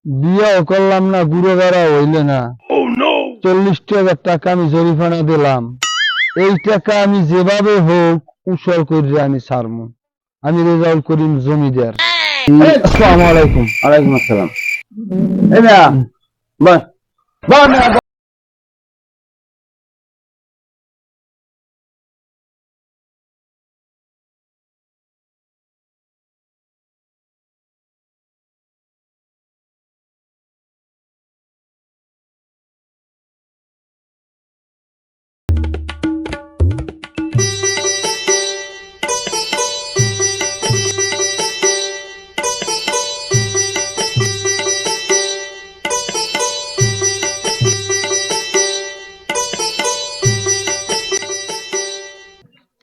বিয়েও করলাম না, গুড়ো গাড়া হইলে না। 40,000 টাকা আমি জরিমানা দিলাম। এই টাকা আমি যেভাবে হোক উসল করে আমি ছাড়বো। আমি রেজাউল করিম জমিদার। আসসালামু আলাইকুম। ওয়ালাইকুম আসসালাম। এই না বাহ বাহ না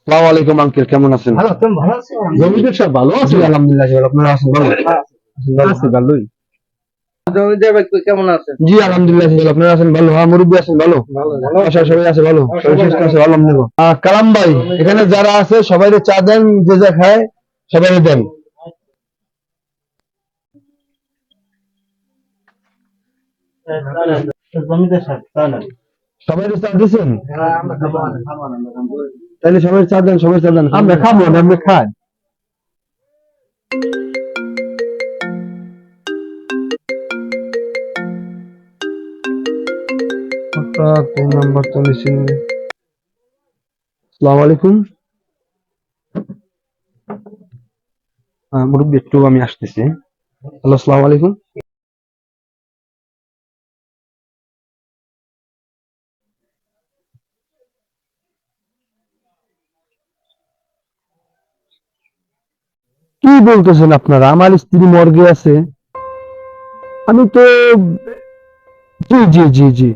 আসসালামু আলাইকুম আঙ্কেল, কেমন আছেন? ভালো, তুমি ভালো আছো? জমিদার সাহেব ভালো আছেন? জি আলহামদুলিল্লাহ, আপনারা আছেন ভালো? আছি ভালোই। জমিদার ভাই কেমন আছে? জি আলহামদুলিল্লাহ, আপনারা আছেন ভালো? হ্যাঁ, মুরব্বী আছেন ভালো? বাসায় সবাই আছে ভালো? সবাই সুস্থ আছে আলহামদুলিল্লাহ। কালাম ভাই, এখানে যারা আছে সবাই চা দেন, যে যা খায় সবাই দেন। জমিদার সাহেব তাহলে সবাই চা দিচ্ছেন? আমরা খাবো না। তাহলে সবাই চা দেন, সবাই চা দেন। আমরা খাবো না, আমরা খাই। নাম্বার তো নিচ্ছি। আসসালামু আলাইকুম। মুরব্বী একটু আমি আসতেছি। হ্যালো, আসসালামু আলাইকুম। কি বলতেছেন আপনারা? আমার স্ত্রী মর্গে আছে। আমি তো জি জি জি জি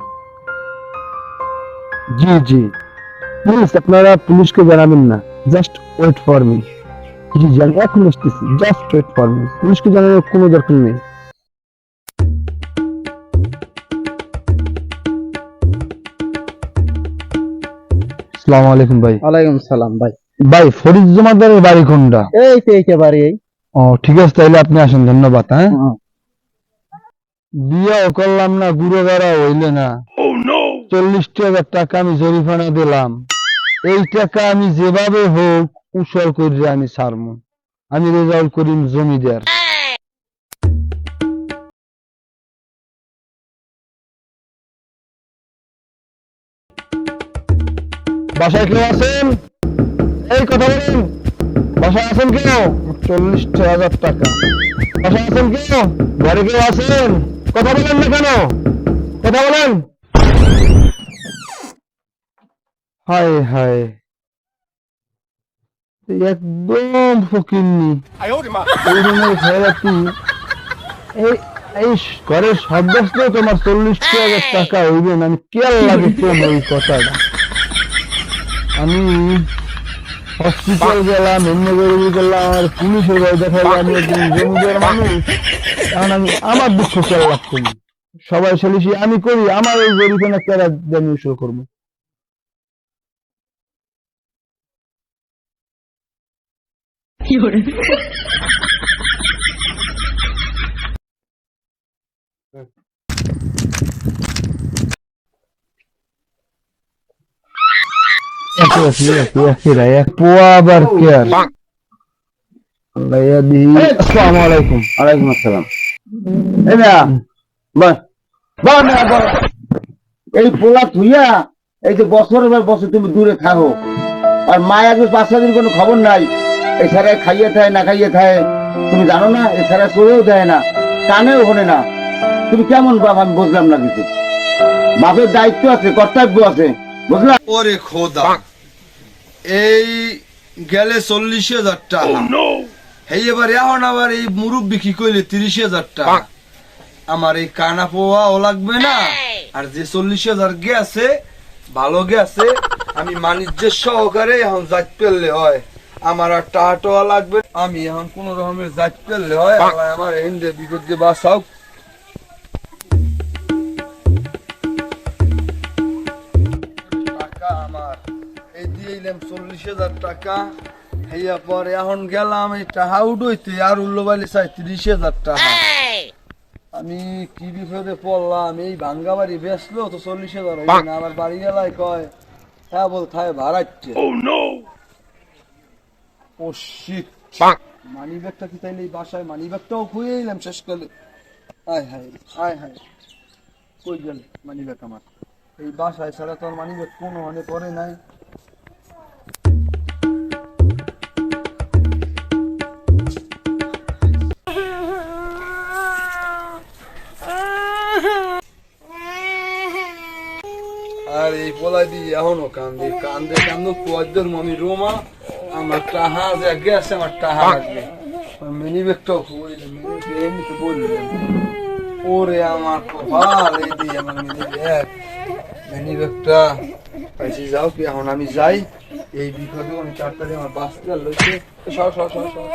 জি জি প্লিজ আপনারা পুলিশকে জানাবেন না। Just wait for me. জি জি আমি এখন আসতেছি। Just wait for me. পুলিশকে জানানোর কোনো দরকার নেই। আসসালামু আলাইকুম ভাই। ওয়ালাইকুম সালাম ভাই। ভাই ফরিদ জমাদারের বাড়ি কোনটা? এই তো একেবারে এই। ও ঠিক আছে, তাইলে আপনি আসেন। ধন্যবাদ। হ্যাঁ, বিয়েও করলাম না, গুড়ো গাড়া হইলে না। 40,000 টাকা আমি জরিমানা দিলাম। এই টাকা আমি যেভাবে হোক উসল করে আমি ছাড়বো। আমি রেজাউল করিম জমিদার। বাসায় কেউ আছেন? এই কথা বলেন। বাসায় আছেন কেউ? 40,000 টাকা। বাসায় আছেন কেউ? ঘরে কেউ আছেন? কথা বলেন না কেন? কথা বলেন। হায় হায়, একদম ফকিন্নি এই রুমের খয়রাতি। এই এই ঘরের সদস্য তোমার 40,000 টাকা হইবেন, আমি কেয়ার লাগে কেন এই কথাটা। আমি হসপিটাল গেলাম, এমনি গেলাম, আর পুলিশের গাড়ি দেখাইলে আমি একজন জমিদার মানুষ। এখন আমি আমার দুঃখ কেয়ার লাগতো না। সবাই সালিশি আমি করি, আমার এই জরিমানা কেরা আমি উসুল করবো। আসসালামু আলাইকুম। ওয়ালাইকুম আসসালাম। এই না বাহ বাহ না বাহ এই পোলা থুইয়া এই যে বছরের পর বছর তুমি দূরে থাকো আর মায়ের 5-6 দিন কোনো খবর নাই। এছাড়া খাইয়ে থাকে না খাইয়ে থাকে তুমি জানো না। এছাড়া চলেও দেয় না, কানেও শোনে না। তুমি কেমন বাপ আমি বুঝলাম না কিছু। বাপের দায়িত্ব আছে, কর্তব্য আছে, বুঝলাম। ওরে খোদা, এই গেলে 40,000 টাকা। এই এবার এখন আবার এই মুরব্বি কি কইলে 30,000 টাকা। আমার এই কানা পোয়াও লাগবে না, আর যে 40,000 গেছে ভালো গেছে। আমি বাণিজ্যের সহকারে এখন যাইত পেলে হয়। আমার আর টাকা লাগবে। আমি এখন কোন রকমের যাইত পেলে হয়। আল্লাহ আমার হিন্দে বিপদ দিয়ে বাঁচাও। টাকা আমার এই দিয়েইলাম 40,000 টাকা। হেয়া পরে এখন গেলাম এই টাকা উঠইতে আর উল্লো বাইলে চাই 30,000 টাকা। আমি কি বিপদে পড়লাম, এই ভাঙ্গা বাড়ি বেচলো তো 40,000 হইবে না, আবার বাড়ি গেলাই কয় হ্যাঁ বল থায় ভাড়াচ্ছে। ও শিট, মানি ব্যাগটা কি তাইলে এই বাসায় মানি ব্যাগটাও খুঁয়ে এলাম শেষকালে। হায় হায় হায় হায়, কই গেল মানি ব্যাগ আমার? এই বাসায় ছাড়া তো আর মানি ব্যাগ কোনো মানে করে নাই। আর এই পোলা দিয়ে এখনো কান্দে কান্দে কান্দো কুয়ার মমি রোমা আমার টাহা যে গেছে, আমার টাহা লাগবে। মিনি ব্যাগটাও খুঁজলে এমনিতে বললেন ওরে আমার কপাল, এই দিয়ে আমার মিনি ব্যাগটা পাইছি। যাও কি এখন আমি যাই, এই বিপদে আমি 4 তারিখ আমার বাঁচতে লইছে। সর সর সর সর।